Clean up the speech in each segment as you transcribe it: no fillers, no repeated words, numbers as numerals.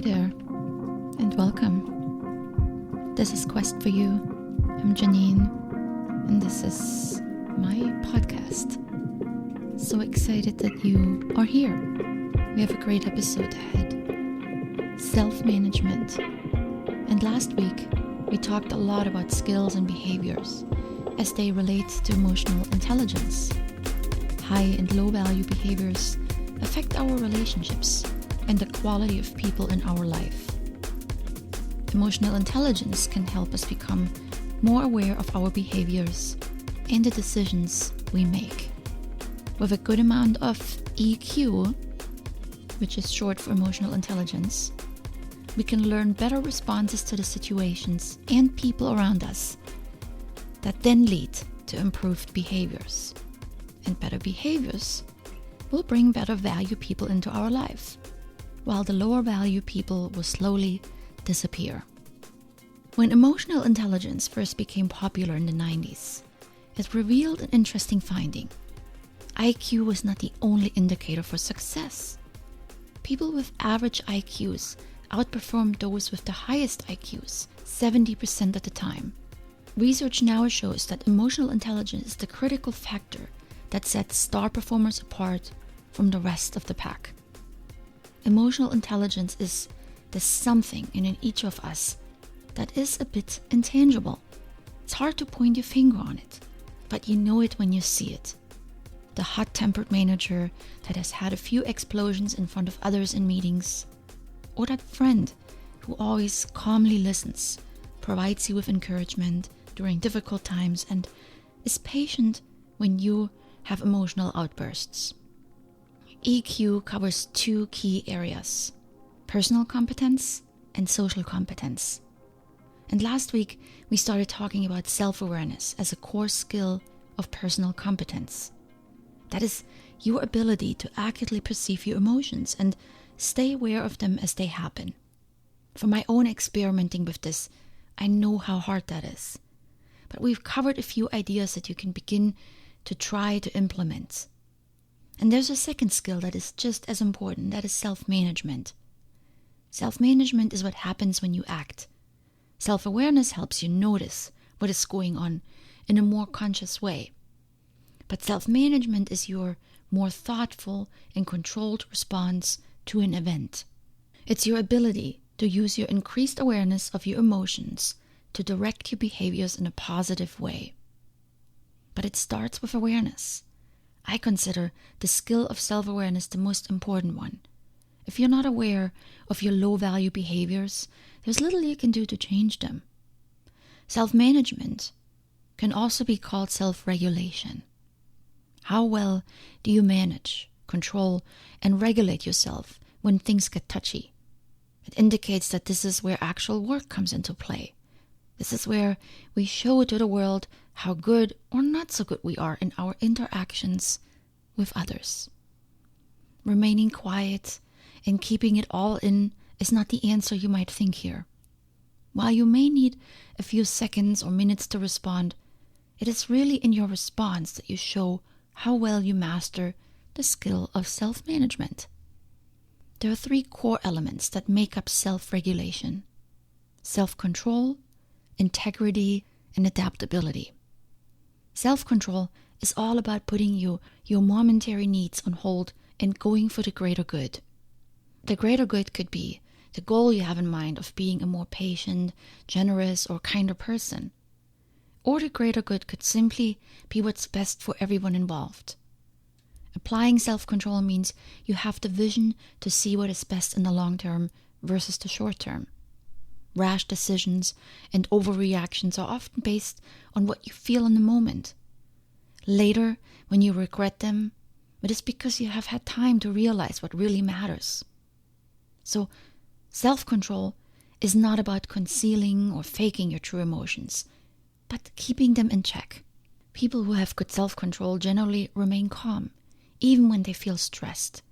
Hi there, and welcome. This is Quest for You. I'm Janine, and this is my podcast. So excited that you are here. We have a great episode ahead. Self-management. And last week, we talked a lot about skills and behaviors as they relate to emotional intelligence. High and low value behaviors affect our relationships and the quality of people in our life. Emotional intelligence can help us become more aware of our behaviors and the decisions we make. With a good amount of EQ, which is short for emotional intelligence, we can learn better responses to the situations and people around us that then lead to improved behaviors. And better behaviors will bring better value people into our life, while the lower value people will slowly disappear. When emotional intelligence first became popular in the 90s, it revealed an interesting finding. IQ was not the only indicator for success. People with average IQs outperformed those with the highest IQs 70% of the time. Research now shows that emotional intelligence is the critical factor that sets star performers apart from the rest of the pack. Emotional intelligence is the something in each of us that is a bit intangible. It's hard to point your finger on it, but you know it when you see it. The hot-tempered manager that has had a few explosions in front of others in meetings, or that friend who always calmly listens, provides you with encouragement during difficult times, and is patient when you have emotional outbursts. EQ covers two key areas: personal competence and social competence. And last week, we started talking about self-awareness as a core skill of personal competence. That is your ability to accurately perceive your emotions and stay aware of them as they happen. From my own experimenting with this, I know how hard that is. But we've covered a few ideas that you can begin to try to implement. And there's a second skill that is just as important, that is self-management. Self-management is what happens when you act. Self-awareness helps you notice what is going on in a more conscious way. But self-management is your more thoughtful and controlled response to an event. It's your ability to use your increased awareness of your emotions to direct your behaviors in a positive way. But it starts with awareness. I consider the skill of self-awareness the most important one. If you're not aware of your low-value behaviors, there's little you can do to change them. Self-management can also be called self-regulation. How well do you manage, control, and regulate yourself when things get touchy? It indicates that this is where actual work comes into play. This is where we show to the world how good or not so good we are in our interactions with others. Remaining quiet and keeping it all in is not the answer you might think here. While you may need a few seconds or minutes to respond, it is really in your response that you show how well you master the skill of self-management. There are three core elements that make up self-regulation: self-control, integrity, and adaptability. Self-control is all about putting your momentary needs on hold and going for the greater good. The greater good could be the goal you have in mind of being a more patient, generous, or kinder person. Or the greater good could simply be what's best for everyone involved. Applying self-control means you have the vision to see what is best in the long term versus the short term. Rash decisions and overreactions are often based on what you feel in the moment. Later, when you regret them, it is because you have had time to realize what really matters. So, self-control is not about concealing or faking your true emotions, but keeping them in check. People who have good self-control generally remain calm, even when they feel stressed.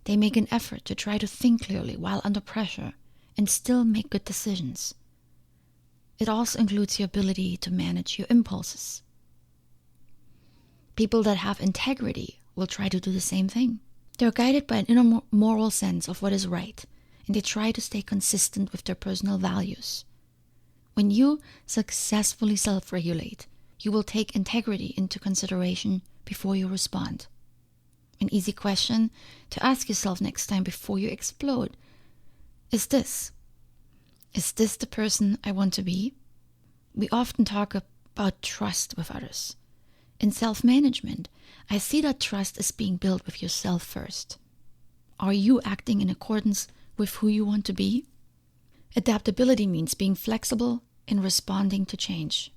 They make an effort to try to think clearly while under pressure and still make good decisions. It also includes your ability to manage your impulses. People that have integrity will try to do the same thing. They're guided by an inner moral sense of what is right and they try to stay consistent with their personal values. When you successfully self-regulate, you will take integrity into consideration before you respond. An easy question to ask yourself next time before you explode is this: is this the person I want to be? We often talk about trust with others. In self-management, I see that trust is being built with yourself first. Are you acting in accordance with who you want to be? Adaptability means being flexible in responding to change.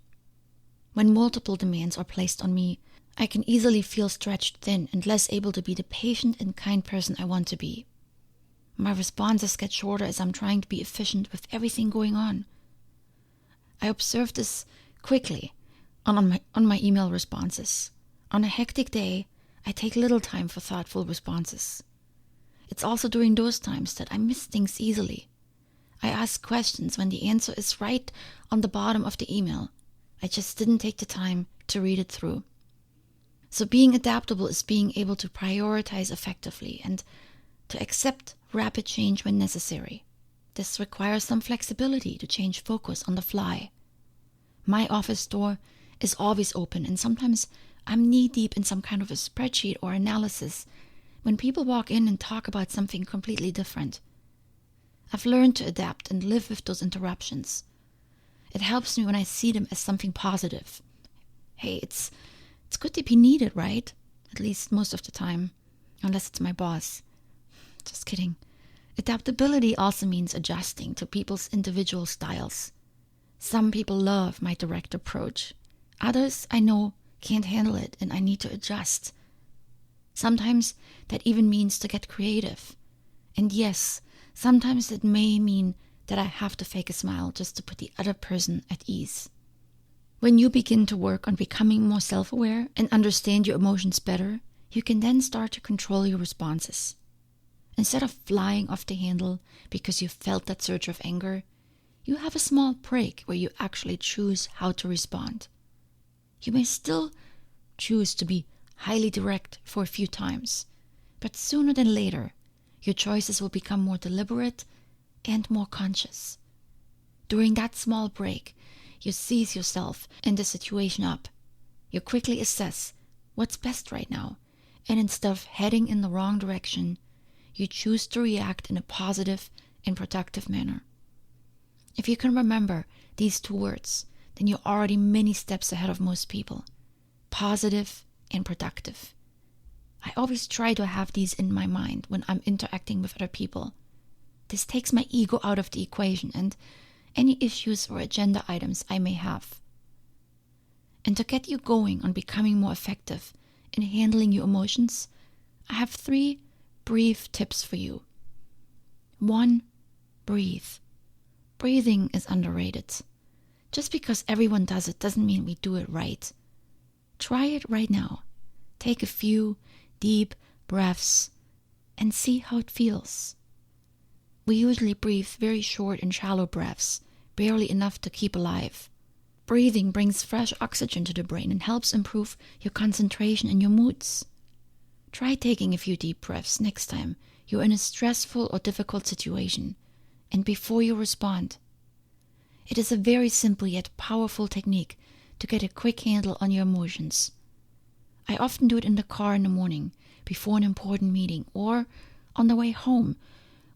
When multiple demands are placed on me, I can easily feel stretched thin and less able to be the patient and kind person I want to be. My responses get shorter as I'm trying to be efficient with everything going on. I observe this quickly on my email responses. On a hectic day, I take little time for thoughtful responses. It's also during those times that I miss things easily. I ask questions when the answer is right on the bottom of the email. I just didn't take the time to read it through. So being adaptable is being able to prioritize effectively and to accept rapid change when necessary. This requires some flexibility to change focus on the fly. My office door is always open, and sometimes I'm knee-deep in some kind of a spreadsheet or analysis when people walk in and talk about something completely different. I've learned to adapt and live with those interruptions. It helps me when I see them as something positive. Hey, it's good to be needed, right? At least most of the time, unless it's my boss. Just kidding. Adaptability also means adjusting to people's individual styles. Some people love my direct approach. Others, I know, can't handle it and I need to adjust. Sometimes that even means to get creative. And yes, sometimes it may mean that I have to fake a smile just to put the other person at ease. When you begin to work on becoming more self-aware and understand your emotions better, you can then start to control your responses. Instead of flying off the handle because you felt that surge of anger, you have a small break where you actually choose how to respond. You may still choose to be highly direct for a few times, but sooner than later, your choices will become more deliberate and more conscious. During that small break, you seize yourself and the situation up. You quickly assess what's best right now, and instead of heading in the wrong direction, you choose to react in a positive and productive manner. If you can remember these two words, then you're already many steps ahead of most people. Positive and productive. I always try to have these in my mind when I'm interacting with other people. This takes my ego out of the equation and any issues or agenda items I may have. And to get you going on becoming more effective in handling your emotions, I have 3 brief tips for you. 1. Breathe. Breathing is underrated. Just because everyone does it doesn't mean we do it right. Try it right now. Take a few deep breaths and see how it feels. We usually breathe very short and shallow breaths, barely enough to keep alive. Breathing brings fresh oxygen to the brain and helps improve your concentration and your moods. Try taking a few deep breaths next time you're in a stressful or difficult situation and before you respond. It is a very simple yet powerful technique to get a quick handle on your emotions. I often do it in the car in the morning before an important meeting or on the way home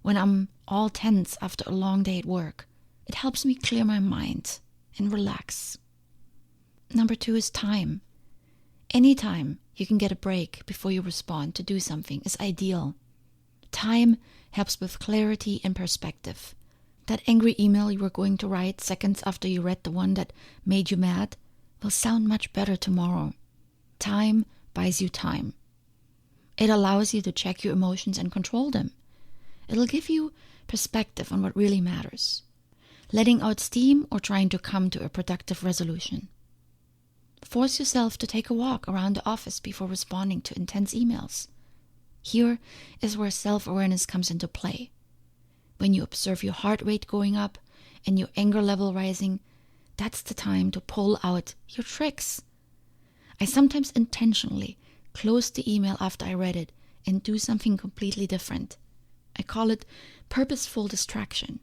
when I'm all tense after a long day at work. It helps me clear my mind and relax. Number 2 is time. Anytime you can get a break before you respond to do something is ideal. Time helps with clarity and perspective. That angry email you were going to write seconds after you read the one that made you mad will sound much better tomorrow. Time buys you time. It allows you to check your emotions and control them. It'll give you perspective on what really matters. Letting out steam or trying to come to a productive resolution. Force yourself to take a walk around the office before responding to intense emails. Here is where self-awareness comes into play. When you observe your heart rate going up and your anger level rising, that's the time to pull out your tricks. I sometimes intentionally close the email after I read it and do something completely different. I call it purposeful distraction.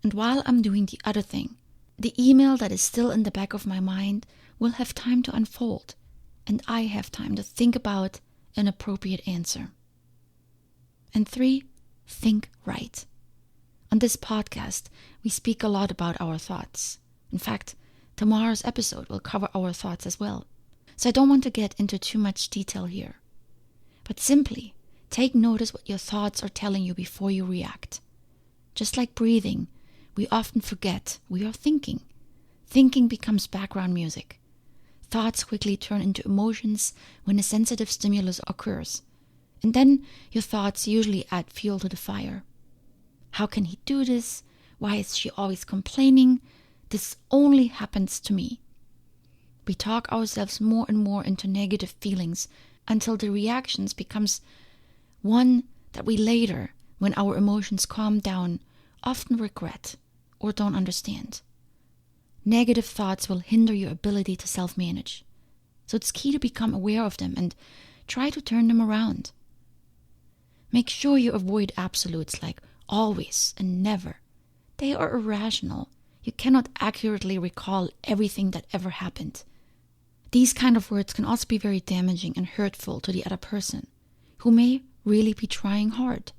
And while I'm doing the other thing, the email that is still in the back of my mind will have time to unfold, and I have time to think about an appropriate answer. And 3, think right. On this podcast, we speak a lot about our thoughts. In fact, tomorrow's episode will cover our thoughts as well. So I don't want to get into too much detail here. But simply take notice what your thoughts are telling you before you react. Just like breathing, we often forget we are thinking. Thinking becomes background music. Thoughts quickly turn into emotions when a sensitive stimulus occurs. And then your thoughts usually add fuel to the fire. How can he do this? Why is she always complaining? This only happens to me. We talk ourselves more and more into negative feelings until the reactions becomes one that we later, when our emotions calm down, often regret or don't understand. Negative thoughts will hinder your ability to self-manage. So it's key to become aware of them and try to turn them around. Make sure you avoid absolutes like always and never. They are irrational. You cannot accurately recall everything that ever happened. These kind of words can also be very damaging and hurtful to the other person, who may really be trying hard.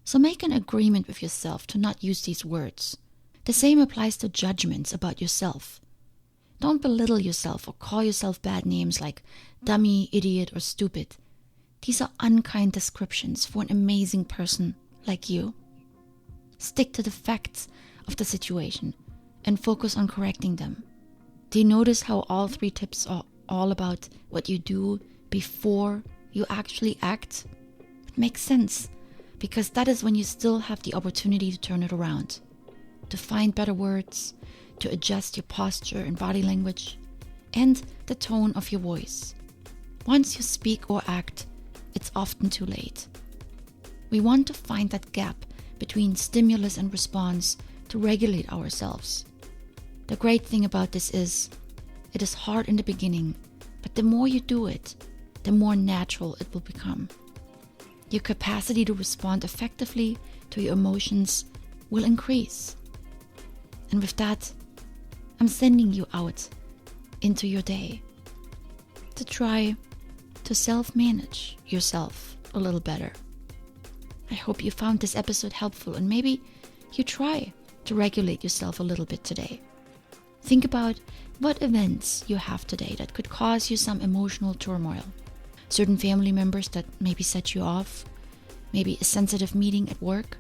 So make an agreement with yourself to not use these words. The same applies to judgments about yourself. Don't belittle yourself or call yourself bad names like dummy, idiot, or stupid. These are unkind descriptions for an amazing person like you. Stick to the facts of the situation and focus on correcting them. Do you notice how all 3 tips are all about what you do before you actually act? It makes sense, because that is when you still have the opportunity to turn it around, to find better words, to adjust your posture and body language, and the tone of your voice. Once you speak or act, it's often too late. We want to find that gap between stimulus and response to regulate ourselves. The great thing about this is, it is hard in the beginning, but the more you do it, the more natural it will become. Your capacity to respond effectively to your emotions will increase. And with that, I'm sending you out into your day to try to self-manage yourself a little better. I hope you found this episode helpful, and maybe you try to regulate yourself a little bit today. Think about what events you have today that could cause you some emotional turmoil. Certain family members that maybe set you off, maybe a sensitive meeting at work.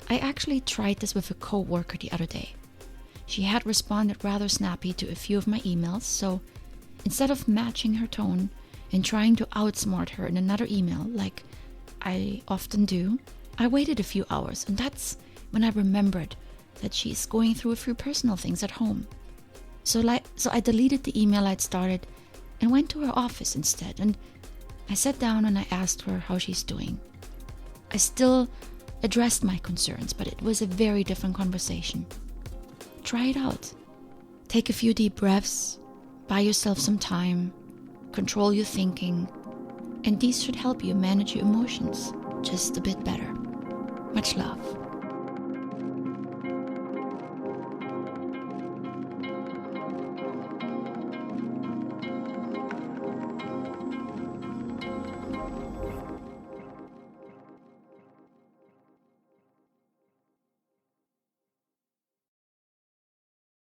I actually tried this with a co-worker the other day. She had responded rather snappy to a few of my emails, so instead of matching her tone and trying to outsmart her in another email like I often do, I waited a few hours, and that's when I remembered that she's going through a few personal things at home. So I deleted the email I'd started and went to her office instead, and I sat down and I asked her how she's doing. I still addressed my concerns, but it was a very different conversation. Try it out. Take a few deep breaths, buy yourself some time, control your thinking, and these should help you manage your emotions just a bit better. Much love.